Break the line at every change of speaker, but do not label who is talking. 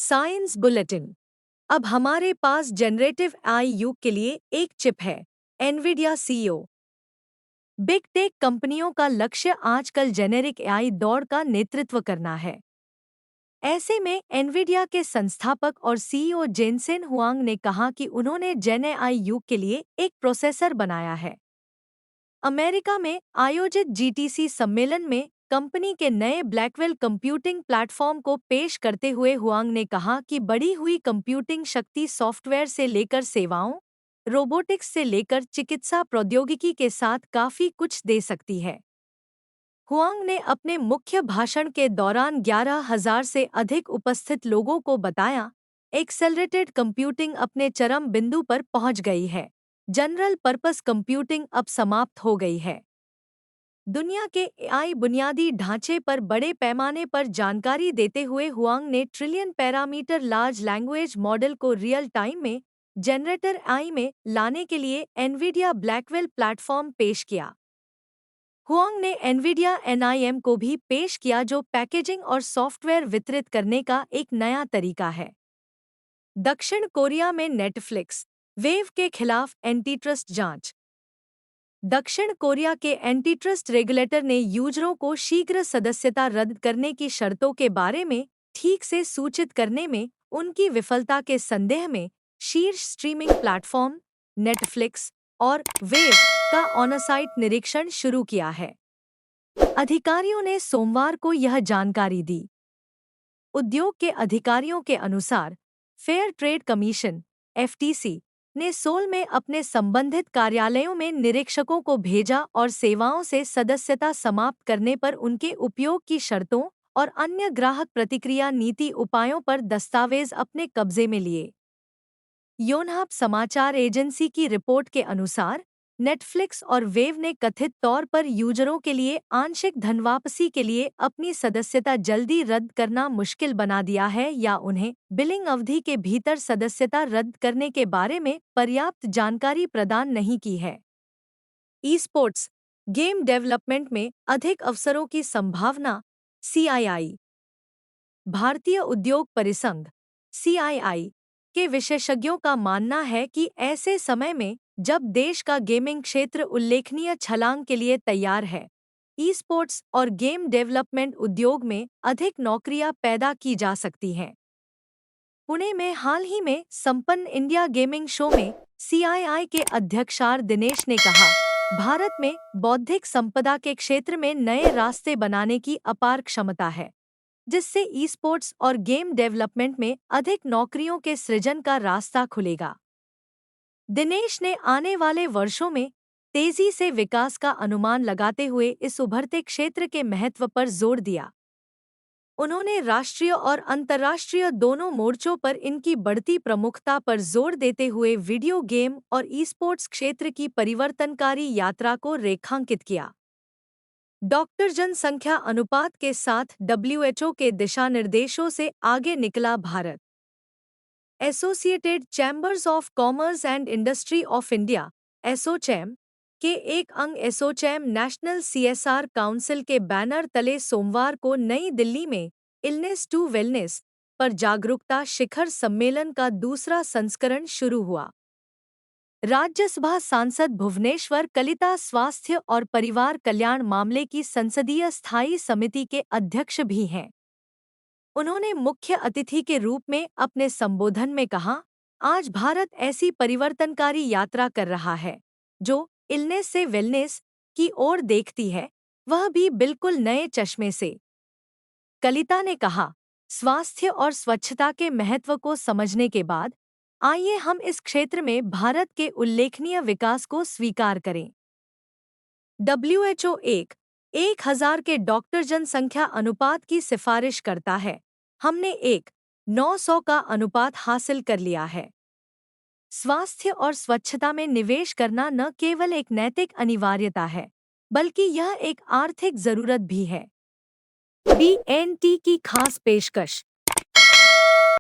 Science bulletin. अब हमारे पास generative AI युग के लिए एक चिप है। Nvidia CEO. बिग टेक कंपनियों का लक्ष्य आजकल जेनेरिक एआई दौड़ का नेतृत्व करना है। ऐसे में एनवीडिया के संस्थापक और सीईओ जेनसेन हुआंग ने कहा कि उन्होंने जेन एआई युग के लिए एक प्रोसेसर बनाया है। अमेरिका में आयोजित जीटीसी सम्मेलन में कंपनी के नए ब्लैकवेल कंप्यूटिंग प्लेटफॉर्म को पेश करते हुए हुआंग ने कहा कि बढ़ी हुई कंप्यूटिंग शक्ति सॉफ्टवेयर से लेकर सेवाओं, रोबोटिक्स से लेकर चिकित्सा प्रौद्योगिकी के साथ काफी कुछ दे सकती है। हुआंग ने अपने मुख्य भाषण के दौरान 11,000 से अधिक उपस्थित लोगों को बताया, एक्सेलरेटेड कंप्यूटिंग अपने चरम बिंदु पर पहुंच गई है। जनरल पर्पस कंप्यूटिंग अब समाप्त हो गई है। दुनिया के एआई बुनियादी ढांचे पर बड़े पैमाने पर जानकारी देते हुए हुआंग ने trillion parameter large language model को रियल टाइम में जनरेटर एआई में लाने के लिए एनवीडिया ब्लैकवेल प्लेटफॉर्म पेश किया। हुआंग ने एनवीडिया एनआईएम को भी पेश किया, जो पैकेजिंग और सॉफ्टवेयर वितरित करने का एक नया तरीका है। दक्षिण कोरिया में नेटफ्लिक्स वेव के खिलाफ एंटीट्रस्ट जांच। दक्षिण कोरिया के एंटीट्रस्ट रेगुलेटर ने यूजरों को शीघ्र सदस्यता रद्द करने की शर्तों के बारे में ठीक से सूचित करने में उनकी विफलता के संदेह में शीर्ष स्ट्रीमिंग प्लेटफॉर्म नेटफ्लिक्स और वेव का ऑनसाइट निरीक्षण शुरू किया है। अधिकारियों ने सोमवार को यह जानकारी दी। उद्योग के अधिकारियों के अनुसार फेयर ट्रेड कमीशन (एफटीसी) ने सोल में अपने संबंधित कार्यालयों में निरीक्षकों को भेजा और सेवाओं से सदस्यता समाप्त करने पर उनके उपयोग की शर्तों और अन्य ग्राहक प्रतिक्रिया नीति उपायों पर दस्तावेज अपने कब्जे में लिए। योनहाप समाचार एजेंसी की रिपोर्ट के अनुसार नेटफ्लिक्स और वेव ने कथित तौर पर यूजरों के लिए आंशिक धनवापसी के लिए अपनी सदस्यता जल्दी रद्द करना मुश्किल बना दिया है या उन्हें बिलिंग अवधि के भीतर सदस्यता रद्द करने के बारे में पर्याप्त जानकारी प्रदान नहीं की है। ई स्पोर्ट्स गेम डेवलपमेंट में अधिक अवसरों की संभावना। सीआईआई भारतीय उद्योग परिसंघ (सीआईआई) के विशेषज्ञों का मानना है कि ऐसे समय में जब देश का गेमिंग क्षेत्र उल्लेखनीय छलांग के लिए तैयार है, ई स्पोर्ट्स और गेम डेवलपमेंट उद्योग में अधिक नौकरियां पैदा की जा सकती हैं। पुणे में हाल ही में संपन्न इंडिया गेमिंग शो में सीआईआई के अध्यक्ष आर दिनेश ने कहा, भारत में बौद्धिक संपदा के क्षेत्र में नए रास्ते बनाने की अपार क्षमता है, जिससे ई स्पोर्ट्स और गेम डेवलपमेंट में अधिक नौकरियों के सृजन का रास्ता खुलेगा। दिनेश ने आने वाले वर्षों में तेजी से विकास का अनुमान लगाते हुए इस उभरते क्षेत्र के महत्व पर जोर दिया। उन्होंने राष्ट्रीय और अंतर्राष्ट्रीय दोनों मोर्चों पर इनकी बढ़ती प्रमुखता पर जोर देते हुए वीडियो गेम और ई स्पोर्ट्स क्षेत्र की परिवर्तनकारी यात्रा को रेखांकित किया। डॉक्टर जनसंख्या अनुपात के साथ डब्ल्यूएचओ के दिशानिर्देशों से आगे निकला Bharat. Associated chambers of commerce and industry of India (ASSOCHAM) के एक अंग एसोचैम नेशनल सीएसआर काउंसिल के बैनर तले सोमवार को नई दिल्ली में इलनेस टू वेलनेस पर जागरूकता शिखर सम्मेलन का दूसरा संस्करण शुरू हुआ। राज्यसभा सांसद भुवनेश्वर कलिता स्वास्थ्य और परिवार कल्याण मामले की संसदीय स्थायी समिति के अध्यक्ष भी हैं। उन्होंने मुख्य अतिथि के रूप में अपने संबोधन में कहा, आज भारत ऐसी परिवर्तनकारी यात्रा कर रहा है जो इलनेस से वेलनेस की ओर देखती है, वह भी बिल्कुल नए चश्मे से। कलिता ने कहा, स्वास्थ्य और स्वच्छता के महत्व को समझने के बाद आइए हम इस क्षेत्र में भारत के उल्लेखनीय विकास को स्वीकार करें। डब्ल्यूएचओ 1,000 के डॉक्टर जनसंख्या अनुपात की सिफारिश करता है। हमने 1:900 का अनुपात हासिल कर लिया है। स्वास्थ्य और स्वच्छता में निवेश करना न केवल एक नैतिक अनिवार्यता है, बल्कि यह एक आर्थिक जरूरत भी है। BNT की खास पेशकश।